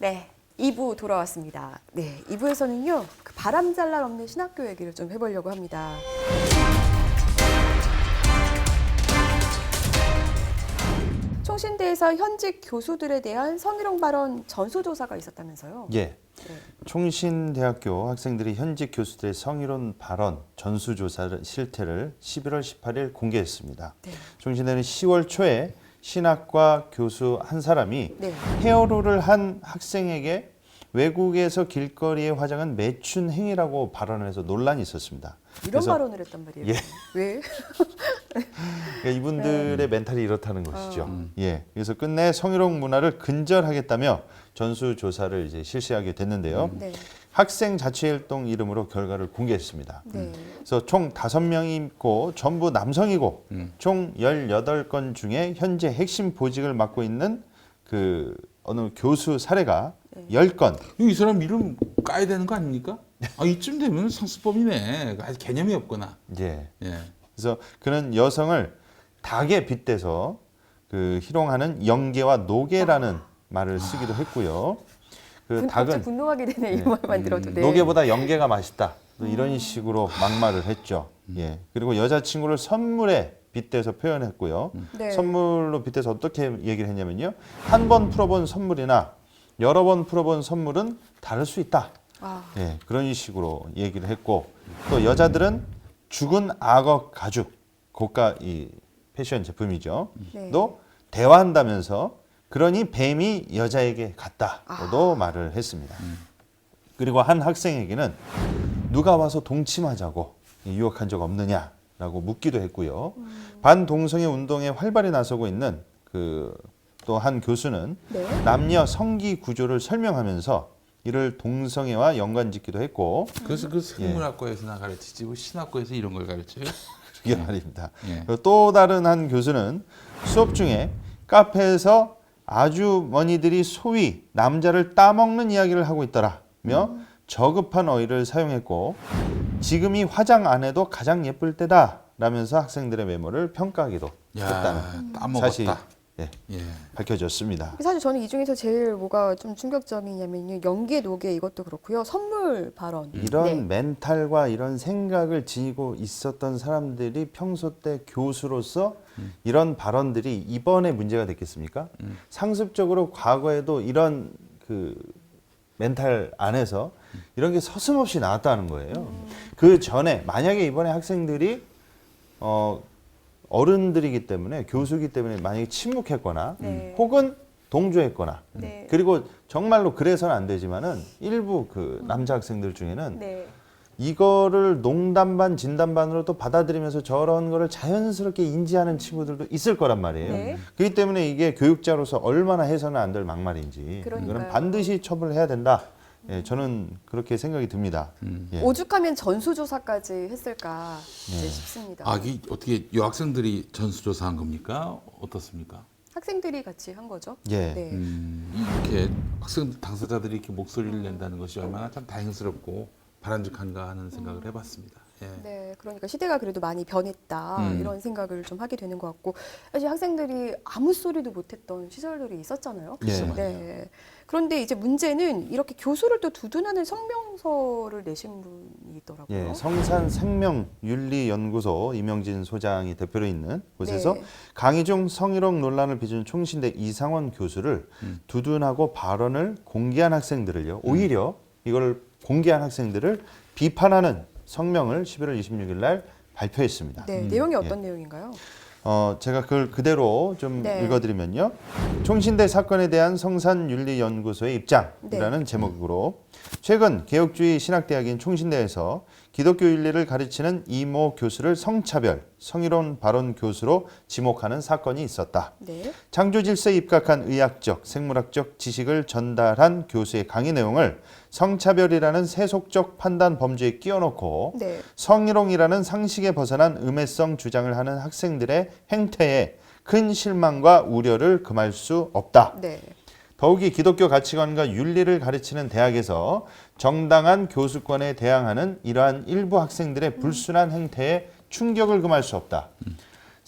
네, 2부 돌아왔습니다. 네, 2부에서는요, 그 바람잘 날 없는 신학교 얘기를 좀 해보려고 합니다. 총신대에서 현직 교수들에 대한 성희롱 발언 전수조사가 있었다면서요? 예. 네. 총신대학교 학생들이 현직 교수들의 성희롱 발언 전수조사 실태를 11월 18일 공개했습니다. 네. 총신대는 10월 초에 신학과 교수 한 사람이 네. 헤어롤을 한 학생에게 외국에서 길거리의 화장은 매춘 행위라고 발언을 해서 논란이 있었습니다. 이런 그래서 발언을 했단 말이에요. 예. 왜? 그러니까 이분들의 멘탈이 이렇다는 것이죠. 예, 그래서 끝내 성희롱 문화를 근절하겠다며 전수조사를 이제 실시하게 됐는데요. 네. 학생 자치활동 이름으로 결과를 공개했습니다. 네. 그래서 총 5명이 있고 전부 남성이고 총 18건 중에 현재 핵심 보직을 맡고 있는 그 어느 교수 사례가 10건. 이 사람 이름 까야 되는 거 아닙니까? 아, 이쯤 되면 상습범이네. 아직 개념이 없구나. 예. 예. 그래서 그는 여성을 닭에 빗대서 그 희롱하는 영계와 노계라는 말을 쓰기도 했고요. 그 갑자기 닭은 분노하게 되네, 이 말만 들어도. 네. 노계보다 영계가 맛있다. 또 이런 식으로 막말을 했죠. 예. 그리고 여자친구를 선물에 빗대서 표현했고요. 네. 선물로 빗대서 어떻게 얘기를 했냐면요. 한 번 풀어본 선물이나 여러 번 풀어본 선물은 다를 수 있다. 아, 예, 그런 식으로 얘기를 했고 또 여자들은 죽은 악어 가죽 고가 이 패션 제품이죠. 네. 또 대화한다면서 그러니 뱀이 여자에게 같다고도 말을 했습니다. 그리고 한 학생에게는 누가 와서 동침하자고 유혹한 적 없느냐라고 묻기도 했고요. 반동성애 운동에 활발히 나서고 있는 그 또 한 교수는 네. 남녀 성기 구조를 설명하면서 이를 동성애와 연관짓기도 했고 그래서 그 생물학과에서나 가르치지 뭐 신학과에서 이런 걸 가르쳐요? 그게 말입니다. 예. 그리고 또 다른 한 교수는 수업 중에 카페에서 아주머니들이 소위 남자를 따먹는 이야기를 하고 있더라며 저급한 어휘를 사용했고 지금이 화장 안 해도 가장 예쁠 때다 라면서 학생들의 외모를 평가하기도 했다는 따먹었다. 사실이 예, 예. 밝혀졌습니다. 사실 저는 이 중에서 제일 뭐가 좀 충격적이냐면요. 연계, 노계 이것도 그렇고요. 선물 발언. 이런 네. 멘탈과 이런 생각을 지니고 있었던 사람들이 평소 때 교수로서 이런 발언들이 이번에 문제가 됐겠습니까? 상습적으로 과거에도 이런 그 멘탈 안에서 이런 게 서슴없이 나왔다는 거예요. 그 전에 만약에 이번에 학생들이 어른들이기 때문에 교수이기 때문에 만약에 침묵했거나 네. 혹은 동조했거나 네. 그리고 정말로 그래서는 안 되지만은 일부 그 남자 학생들 중에는 네. 이거를 농담 반 진담 반으로 또 받아들이면서 저런 거를 자연스럽게 인지하는 친구들도 있을 거란 말이에요. 네. 그렇기 때문에 이게 교육자로서 얼마나 해서는 안 될 막말인지 그러니까요. 이거는 반드시 처벌해야 된다. 예, 저는 그렇게 생각이 듭니다. 예. 오죽하면 전수조사까지 했을까 이제 네. 싶습니다. 아, 이게 어떻게 여학생들이 전수조사한 겁니까? 어떻습니까? 학생들이 같이 한 거죠. 예. 네. 이렇게 학생 당사자들이 이렇게 목소리를 낸다는 것이 얼마나 참 다행스럽고 바람직한가 하는 생각을 해봤습니다. 예. 네, 그러니까 시대가 그래도 많이 변했다 이런 생각을 좀 하게 되는 것 같고 사실 학생들이 아무 소리도 못했던 시절들이 있었잖아요. 예. 네. 그런데 이제 문제는 이렇게 교수를 또 두둔하는 성명서를 내신 분이 있더라고요. 예, 성산 생명윤리연구소 이명진 소장이 대표로 있는 곳에서 네. 강의 중 성희롱 논란을 빚은 총신대 이상원 교수를 두둔하고 발언을 공개한 학생들을요. 오히려 이걸 공개한 학생들을 비판하는 성명을 11월 26일 날 발표했습니다. 네, 내용이 어떤 내용인가요? 제가 그걸 그대로 좀 네. 읽어드리면요. 총신대 사건에 대한 성산윤리연구소의 입장이라는 네. 제목으로 최근 개혁주의 신학대학인 총신대에서 기독교 윤리를 가르치는 이모 교수를 성차별, 성희롱 발언 교수로 지목하는 사건이 있었다. 네. 창조질서에 입각한 의학적, 생물학적 지식을 전달한 교수의 강의 내용을 성차별이라는 세속적 판단 범주에 끼워놓고 네. 성희롱이라는 상식에 벗어난 음해성 주장을 하는 학생들의 행태에 큰 실망과 우려를 금할 수 없다. 네. 더욱이 기독교 가치관과 윤리를 가르치는 대학에서 정당한 교수권에 대항하는 이러한 일부 학생들의 불순한 행태에 충격을 금할 수 없다.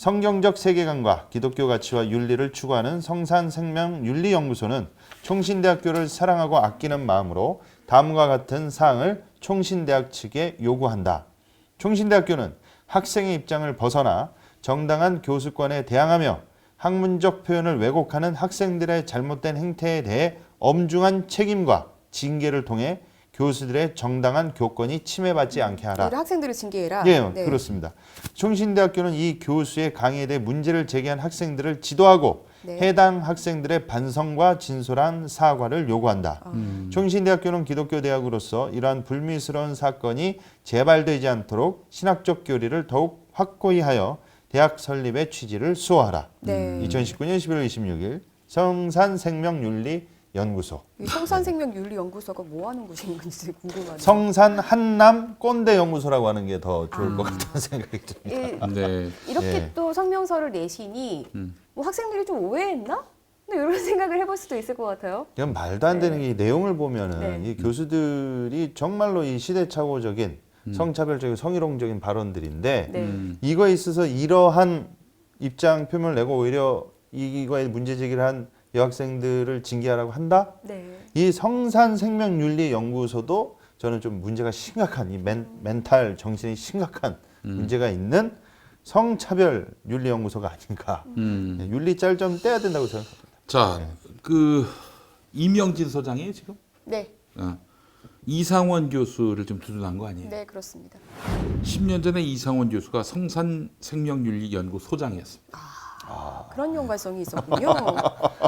성경적 세계관과 기독교 가치와 윤리를 추구하는 성산생명윤리연구소는 총신대학교를 사랑하고 아끼는 마음으로 다음과 같은 사항을 총신대학 측에 요구한다. 총신대학교는 학생의 입장을 벗어나 정당한 교수권에 대항하며 학문적 표현을 왜곡하는 학생들의 잘못된 행태에 대해 엄중한 책임과 징계를 통해 교수들의 정당한 교권이 침해받지 않게 하라. 오히려 학생들을 징계해라. 예, 네. 그렇습니다. 총신대학교는 이 교수의 강의에 대해 문제를 제기한 학생들을 지도하고 네. 해당 학생들의 반성과 진솔한 사과를 요구한다. 총신대학교는 기독교 대학으로서 이러한 불미스러운 사건이 재발되지 않도록 신학적 교리를 더욱 확고히 하여 대학 설립의 취지를 수호하라. 네. 2019년 11월 26일 성산생명윤리연구소. 이 성산생명윤리연구소가 뭐 하는 곳인 건지 궁금하네요. 성산 한남 꼰대 연구소라고 하는 게 더 좋을 것 같다는 생각이 듭니다. 네. 이렇게 예. 또 성명서를 내시니 뭐 학생들이 좀 오해했나? 근데 이런 생각을 해볼 수도 있을 것 같아요. 이건 말도 안 되는 이 내용을 보면은 네. 이 교수들이 정말로 이 시대착오적인 성차별적인 성희롱적인 발언들인데 네. 이거에 있어서 이러한 입장 표명을 내고 오히려 이거에 문제 제기를 한 여학생들을 징계하라고 한다? 네. 이 성산생명윤리연구소도 저는 좀 문제가 심각한 이 멘탈 정신이 심각한 문제가 있는 성차별윤리연구소가 아닌가. 네, 윤리 짤 좀 떼야 된다고 생각합니다. 자, 그 이명진 소장이 지금 네. 이상원 교수를 좀 두둔한 거 아니에요? 네, 그렇습니다. 10년 전에 이상원 교수가 성산생명윤리연구 소장이었습니다. 그런 연관성이 있었군요.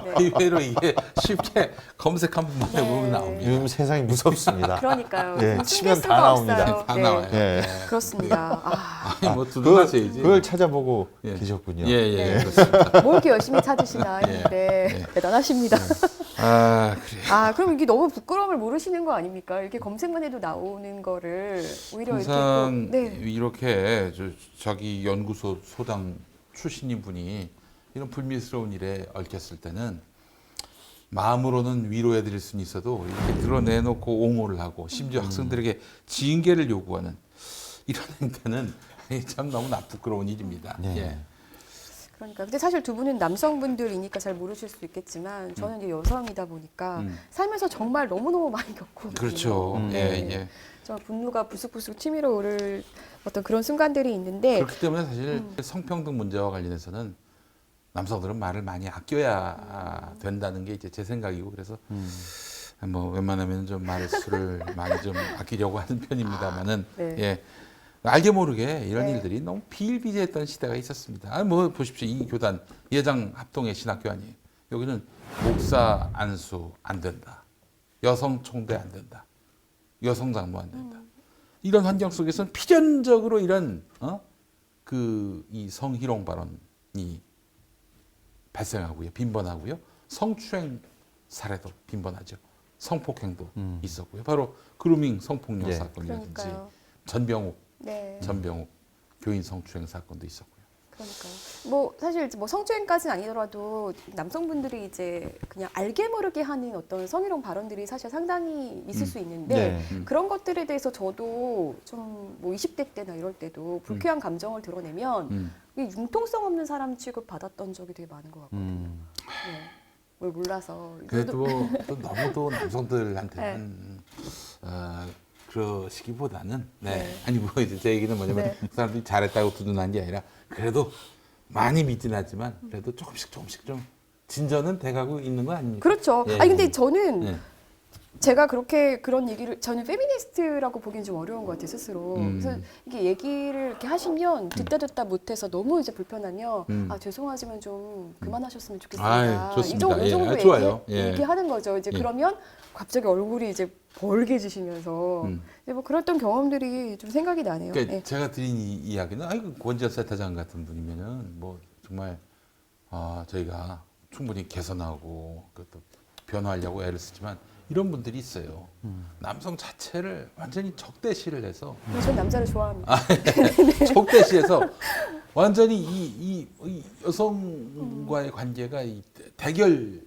네. 의외로 이게 쉽게 검색한 번만 해보면 네. 나옵니다. 요즘 세상이 무섭습니다. 그러니까요. 예, 숨길 치면 수가 다 나옵니다. 없어요. 다 네. 나와요. 예. 그렇습니다. 아니, 뭐 두둔하셔야지. 그걸 찾아보고 예. 계셨군요. 예, 예, 네. 그렇습니다. 뭘 이렇게 열심히 찾으시나 했는데 대단하십니다. 아, 그래. 아, 그럼 이게 너무 부끄러움을 모르시는 거 아닙니까? 이렇게 검색만 해도 나오는 거를 오히려 항상 이렇게 또, 네. 이렇게 자기 연구소 소장 출신인 분이 이런 불미스러운 일에 얽혔을 때는 마음으로는 위로해드릴 수는 있어도 이렇게 드러내놓고 옹호를 하고 심지어 학생들에게 징계를 요구하는 이런 행태는 참 너무나 부끄러운 일입니다. 네. 예. 그러니까 근데 사실 두 분은 남성분들이니까 잘 모르실 수 있겠지만 저는 이제 여성이다 보니까 살면서 정말 너무너무 많이 겪거든요. 그렇죠. 네. 예, 예. 저 분노가 부스부스 치밀어 오를 어떤 그런 순간들이 있는데 그렇기 때문에 사실 성평등 문제와 관련해서는 남성들은 말을 많이 아껴야 된다는 게 이제 제 생각이고 그래서 뭐 웬만하면 좀 말수를 많이 좀 아끼려고 하는 편입니다만은 네. 예. 알게 모르게 이런 네. 일들이 너무 비일비재했던 시대가 있었습니다. 아, 뭐 보십시오. 이 교단 예장 합동의 신학교 아니에요. 여기는 목사 안수 안 된다. 여성 총대 안 된다. 여성 장로 안 된다. 이런 환경 속에서는 필연적으로 이런 이 성희롱 발언이 발생하고요, 빈번하고요. 성추행 사례도 빈번하죠. 성폭행도 있었고요. 바로 그루밍 성폭력 네. 사건이라든지 그러니까요. 전병욱 네. 교인 성추행 사건도 있었고요. 그러니까요. 뭐 사실 뭐 성추행까지는 아니더라도 남성분들이 이제 그냥 알게 모르게 하는 어떤 성희롱 발언들이 사실 상당히 있을 수 있는데 네. 그런 것들에 대해서 저도 좀 뭐 20대 때나 이럴 때도 불쾌한 감정을 드러내면 이 융통성 없는 사람 취급 받았던 적이 되게 많은 것 같거든요. 네. 뭘 몰라서. 그래도 또 너무도 남성들한테는 그러시기보다는 네. 아니 뭐 이제 제 얘기는 뭐냐면 네. 그 사람들이 잘했다고 두둔한 게 아니라 그래도 많이 믿진 않지만 그래도 조금씩 좀 진전은 돼가고 있는 거 아닙니까? 그렇죠. 예. 아니 근데 저는 예. 제가 그렇게 그런 얘기를 저는 페미니스트라고 보기엔 좀 어려운 것 같아요 스스로. 그래서 이게 얘기를 이렇게 하시면 듣다 못해서 너무 이제 불편하면 아 죄송하지만 좀 그만하셨으면 좋겠습니다. 아이, 좋습니다. 이 정도 예, 좋아요. 예. 얘기하는 거죠. 이제 예. 그러면 갑자기 얼굴이 이제 벌개지시면서 이제 뭐 그랬던 경험들이 좀 생각이 나네요. 그러니까 예. 제가 드린 이 이야기는 아이고 권지현 센터장 같은 분이면은 뭐 정말 저희가 충분히 개선하고 그것도 변화하려고 애를 쓰지만 이런 분들이 있어요. 남성 자체를 완전히 적대시를 해서 전 남자를 좋아합니다. 적대시해서 완전히 이 여성과의 관계가 이 대결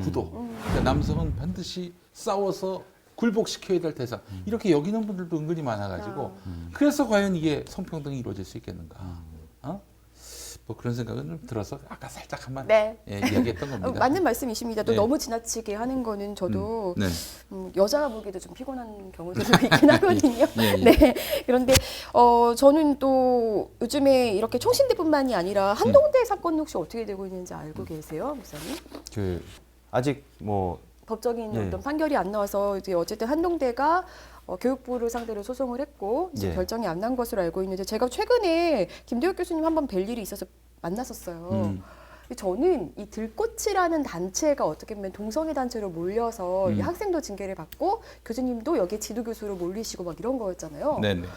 구도. 그러니까 남성은 반드시 싸워서 굴복시켜야 될 대상. 이렇게 여기는 분들도 은근히 많아가지고 그래서 과연 이게 성평등이 이루어질 수 있겠는가? 뭐 그런 생각은 좀 들어서 아까 살짝 한번 네. 예, 이야기했던 겁니다. 맞는 말씀이십니다. 또 네. 너무 지나치게 하는 거는 저도 네. 여자가 보기에도 좀 피곤한 경우도 좀 있긴 하거든요. 예, 예. 네. 그런데 저는 또 요즘에 이렇게 총신대뿐만이 아니라 한동대 사건 혹시 어떻게 되고 있는지 알고 계세요, 목사님? 그 아직 뭐 법적인 예. 어떤 판결이 안 나와서 이제 어쨌든 한동대가 교육부를 상대로 소송을 했고 이제 예. 결정이 안 난 것으로 알고 있는데 제가 최근에 김대혁 교수님 한번 뵐 일이 있어서 만났었어요. 저는 이 들꽃이라는 단체가 어떻게 보면 동성애 단체로 몰려서 이 학생도 징계를 받고 교수님도 여기에 지도 교수로 몰리시고 막 이런 거였잖아요. 네네.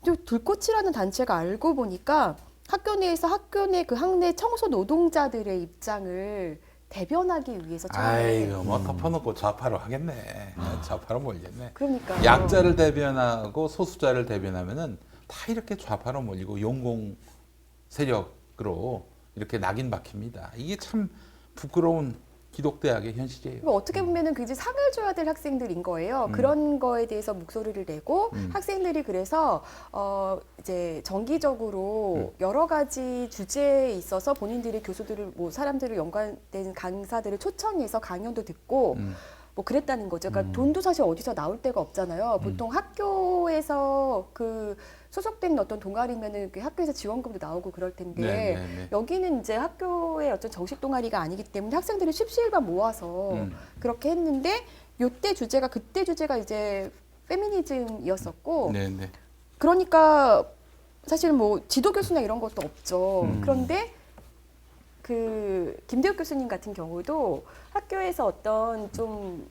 근데 들꽃이라는 단체가 알고 보니까 학교 내에서 학교 내 그 학내 청소 노동자들의 입장을 대변하기 위해서 처음에 아이고 뭐 덮어놓고 좌파로 하겠네. 좌파로 몰겠네. 그러니까 약자를 대변하고 소수자를 대변하면은 다 이렇게 좌파로 몰리고 용공 세력으로 이렇게 낙인 박힙니다. 이게 참 부끄러운 기독대학의 현실이에요. 어떻게 보면은 그 이제 상을 줘야 될 학생들인 거예요. 그런 거에 대해서 목소리를 내고 학생들이 그래서 이제 정기적으로 여러 가지 주제에 있어서 본인들이 교수들을 뭐 사람들을 연관된 강사들을 초청해서 강연도 듣고 뭐 그랬다는 거죠. 그러니까 돈도 사실 어디서 나올 데가 없잖아요. 보통 학교에서 그 소속된 어떤 동아리면은 그 학교에서 지원금도 나오고 그럴 텐데 네네네. 여기는 이제 학교의 어떤 정식 동아리가 아니기 때문에 학생들이 십시일반 모아서 그렇게 했는데 요때 주제가 그때 주제가 이제 페미니즘이었었고 네네. 그러니까 사실 뭐 지도 교수나 이런 것도 없죠. 그런데 그 김대혁 교수님 같은 경우도 학교에서 어떤 좀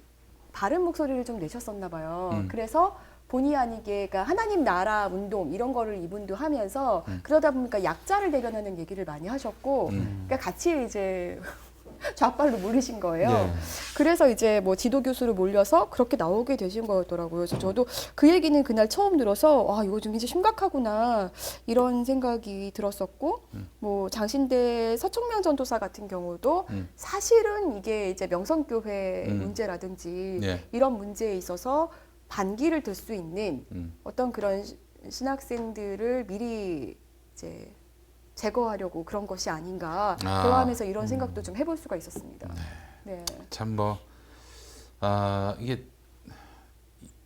바른 목소리를 좀 내셨었나 봐요. 그래서 본의 아니게 그러니까 하나님 나라 운동 이런 거를 이분도 하면서 그러다 보니까 약자를 대변하는 얘기를 많이 하셨고 그러니까 같이 이제 좌빨로 몰리신 거예요. 네. 그래서 이제 뭐 지도 교수로 몰려서 그렇게 나오게 되신 거였더라고요. 그래서 저도 그 얘기는 그날 처음 들어서 아 이거 좀 이제 심각하구나 이런 생각이 들었었고 뭐 장신대 서청명 전도사 같은 경우도 사실은 이게 이제 명성교회 문제라든지 네. 이런 문제에 있어서 반기를 들 수 있는 어떤 그런 신학생들을 미리 이제 제거하려고 그런 것이 아닌가 대화하면서 이런 생각도 좀 해볼 수가 있었습니다. 네. 참 뭐 이게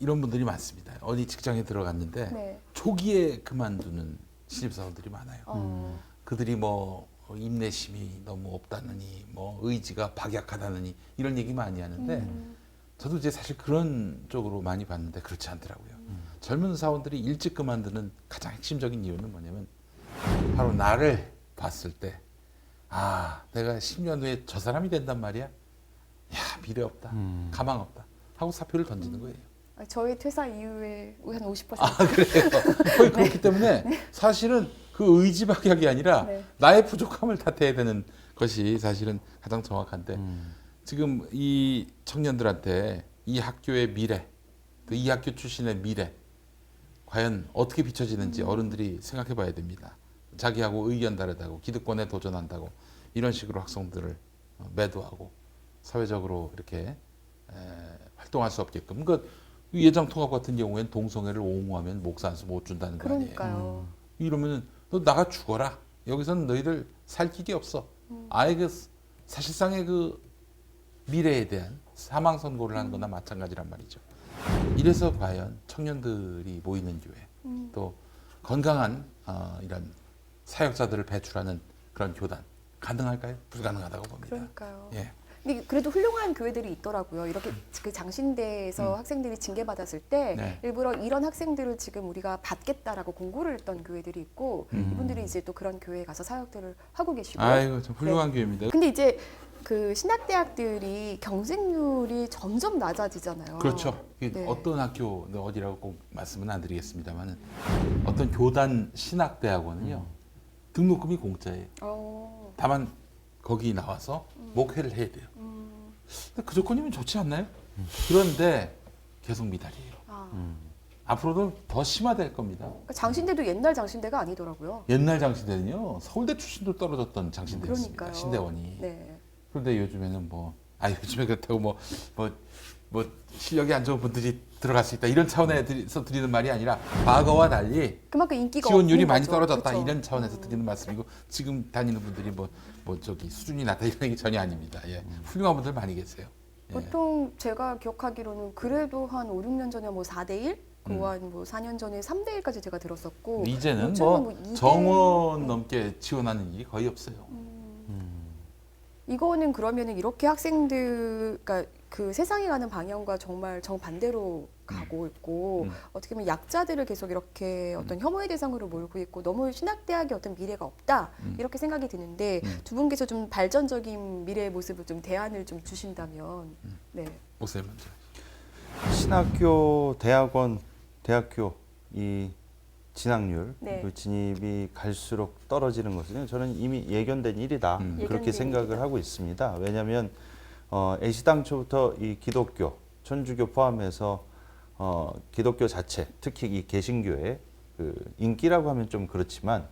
이런 분들이 많습니다. 어디 직장에 들어갔는데 네. 초기에 그만두는 신입사원들이 많아요. 그들이 뭐 인내심이 너무 없다느니 뭐 의지가 박약하다느니 이런 얘기 많이 하는데 저도 이제 사실 그런 쪽으로 많이 봤는데 그렇지 않더라고요. 젊은 사원들이 일찍 그만두는 가장 핵심적인 이유는 뭐냐면 바로 나를 봤을 때 아, 내가 10년 후에 저 사람이 된단 말이야. 야, 미래 없다. 가망 없다. 하고 사표를 던지는 거예요. 저의 퇴사 이후에 한 50%. 아, 그래요. 거의 그렇기 때문에 사실은 그 의지박약이 아니라 네. 나의 부족함을 탓해야 되는 것이 사실은 가장 정확한데 지금 이 청년들한테 이 학교의 미래, 또 이 학교 출신의 미래 과연 어떻게 비춰지는지 어른들이 생각해 봐야 됩니다. 자기하고 의견 다르다고 기득권에 도전한다고 이런 식으로 학생들을 매도하고 사회적으로 이렇게 활동할 수 없게끔 그러니까 예장통합 같은 경우에는 동성애를 옹호하면 목사 안수 못 준다는 거 아니에요. 그러니까요. 이러면 너 나가 죽어라. 여기서는 너희들 살 길이 없어. 아예 그 사실상의 그 미래에 대한 사망 선고를 하는 거나 마찬가지란 말이죠. 이래서 과연 청년들이 모이는 교회 또 건강한 이런 사역자들을 배출하는 그런 교단 가능할까요? 불가능하다고 봅니다. 그러니까요. 예. 근데 그래도 훌륭한 교회들이 있더라고요. 이렇게 그 장신대에서 학생들이 징계받았을 때 네. 일부러 이런 학생들을 지금 우리가 받겠다라고 공고를 했던 교회들이 있고 이분들이 이제 또 그런 교회에 가서 사역들을 하고 계시고. 아이고 참 훌륭한 교회입니다. 근데 이제 그 신학대학들이 경쟁률이 점점 낮아지잖아요. 그렇죠. 이게 네. 어떤 학교 어디라고 꼭 말씀은 안 드리겠습니다만 어떤 교단 신학대학원은요 등록금이 공짜예요. 다만 거기 나와서 목회를 해야 돼요. 근데 그 조건이면 좋지 않나요? 그런데 계속 미달이에요. 앞으로도 더 심화될 겁니다. 그러니까 장신대도 옛날 장신대가 아니더라고요. 옛날 장신대는요 서울대 출신도 떨어졌던 장신대였습니다. 그러니까요. 신대원이. 네. 그런데 요즘에는 요즘에 그렇다고 뭐 실력이 안 좋은 분들이 들어갈 수 있다 이런 차원에서 드리는 말이 아니라 과거와 달리 그만큼 인기가 지원율이 없는 많이 거죠. 떨어졌다 그쵸? 이런 차원에서 드리는 말씀이고 지금 다니는 분들이 뭐 저기 수준이 낮다 이런 얘기 전혀 아닙니다. 예. 훌륭한 분들 많이 계세요. 예. 보통 제가 기억하기로는 그래도 한 5, 6년 전에 뭐 4대 1, 그한 뭐 4년 전에 3대 1까지 제가 들었었고 이제는 요즘은 뭐 2대 정원 넘게 지원하는 일이 거의 없어요. 이거는 그러면은 이렇게 학생들, 그러니까 그 세상이 가는 방향과 정말 정반대로 가고 있고 어떻게 보면 약자들을 계속 이렇게 어떤 혐오의 대상으로 몰고 있고 너무 신학대학의 어떤 미래가 없다 이렇게 생각이 드는데 두 분께서 좀 발전적인 미래의 모습을 좀 대안을 좀 주신다면 네. 목사님 먼저. 신학교, 대학원, 대학교 이 진학률, 네. 그 진입이 갈수록 떨어지는 것은 저는 이미 예견된 일이다 그렇게 예견된 생각을 일이다. 하고 있습니다. 왜냐하면 애시당초부터 이 기독교, 천주교 포함해서 기독교 자체, 특히 이 개신교의 그 인기라고 하면 좀 그렇지만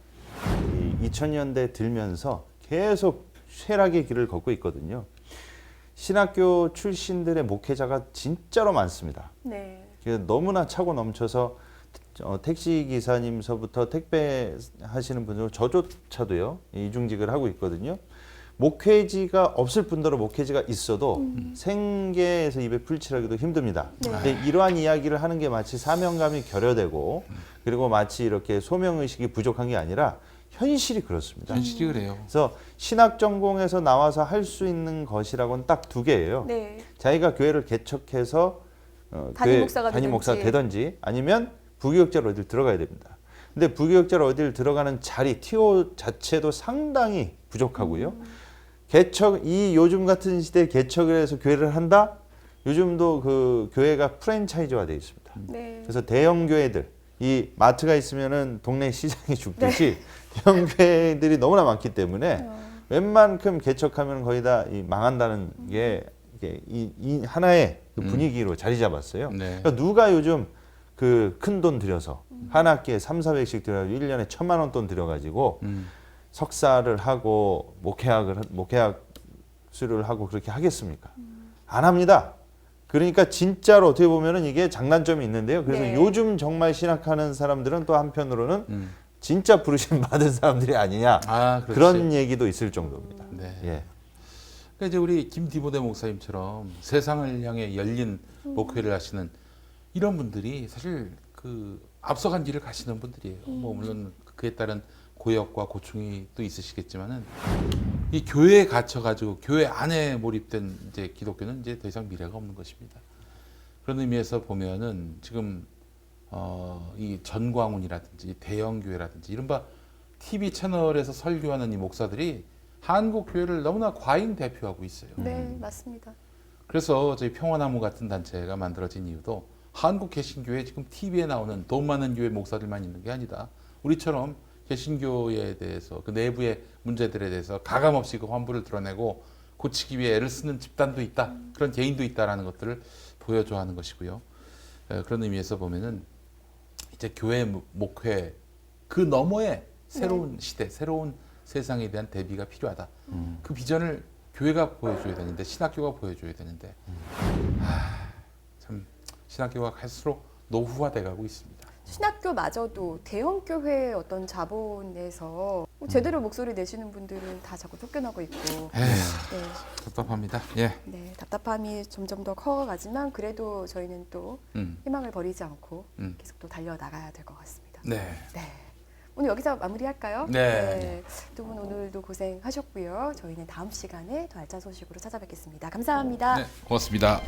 이 2000년대 들면서 계속 쇠락의 길을 걷고 있거든요. 신학교 출신들의 목회자가 진짜로 많습니다. 네. 너무나 차고 넘쳐서 택시 기사님서부터 택배 하시는 분들 저조차도요 이중직을 하고 있거든요. 목회지가 없을 뿐더러 목회지가 있어도 생계에서 입에 풀칠하기도 힘듭니다. 네. 근데 이러한 이야기를 하는 게 마치 사명감이 결여되고 그리고 마치 이렇게 소명의식이 부족한 게 아니라 현실이 그렇습니다. 현실이 그래요. 그래서 신학 전공에서 나와서 할 수 있는 것이라고는 딱 두 개예요. 네. 자기가 교회를 개척해서 담임 목사가 담임 목사가 되든지. 되든지 아니면 부교육자로 어딜 들어가야 됩니다. 근데 부교육자로 어딜 들어가는 자리, TO 자체도 상당히 부족하고요. 요즘 같은 시대에 개척을 해서 교회를 한다? 요즘도 그 교회가 프랜차이즈화 되어 있습니다. 네. 그래서 대형 교회들, 이 마트가 있으면은 동네 시장이 죽듯이 대형 교회들이 너무나 많기 때문에 웬만큼 개척하면 거의 다 망한다는 게 이게 이 하나의 그 분위기로 자리 잡았어요. 네. 그러니까 누가 요즘 그 큰 돈 들여서 한 학기에 3,400씩 들여가지고 1년에 1,000만 원 돈 들여가지고 석사를 하고 목회학수를 하고 그렇게 하겠습니까? 안 합니다. 그러니까 진짜로 어떻게 보면은 이게 장단점이 있는데요. 그래서 네. 요즘 정말 신학하는 사람들은 또 한편으로는 진짜 부르심 받은 사람들이 아니냐 아, 그렇지. 그런 얘기도 있을 정도입니다. 네. 예. 그러니까 이제 우리 김디모데 목사님처럼 세상을 향해 열린 목회를 하시는 이런 분들이 사실 그 앞서간 길을 가시는 분들이에요. 뭐 물론 그에 따른 고역과 고충이 또 있으시겠지만은 이 교회에 갇혀가지고 교회 안에 몰입된 이제 기독교는 이제 더 이상 미래가 없는 것입니다. 그런 의미에서 보면은 지금 이 전광훈이라든지 대형 교회라든지 이른바 TV 채널에서 설교하는 이 목사들이 한국 교회를 너무나 과잉 대표하고 있어요. 네, 맞습니다. 그래서 저희 평화나무 같은 단체가 만들어진 이유도 한국 개신교회 지금 TV에 나오는 돈 많은 교회 목사들만 있는 게 아니다. 우리처럼 개신교에 대해서 그 내부의 문제들에 대해서 가감없이 그 환부를 드러내고 고치기 위해 애를 쓰는 집단도 있다. 그런 개인도 있다라는 것들을 보여줘야 하는 것이고요. 그런 의미에서 보면은 이제 교회 목회 그 너머에 새로운 시대, 새로운 세상에 대한 대비가 필요하다. 그 비전을 교회가 보여줘야 되는데 신학교가 보여줘야 되는데 참 신학교가 갈수록 노후화돼 가고 있습니다. 신학교마저도 대형 교회의 어떤 자본에서 제대로 목소리 내시는 분들은 다 자꾸 쫓겨나고 있고 네, 답답합니다. 예. 네, 답답함이 점점 더 커가지만 그래도 저희는 또 희망을 버리지 않고 계속 또 달려나가야 될 것 같습니다. 네. 네. 오늘 여기서 마무리할까요? 네. 두 분 오늘도 고생하셨고요. 저희는 다음 시간에 더 알찬 소식으로 찾아뵙겠습니다. 감사합니다. 네, 고맙습니다.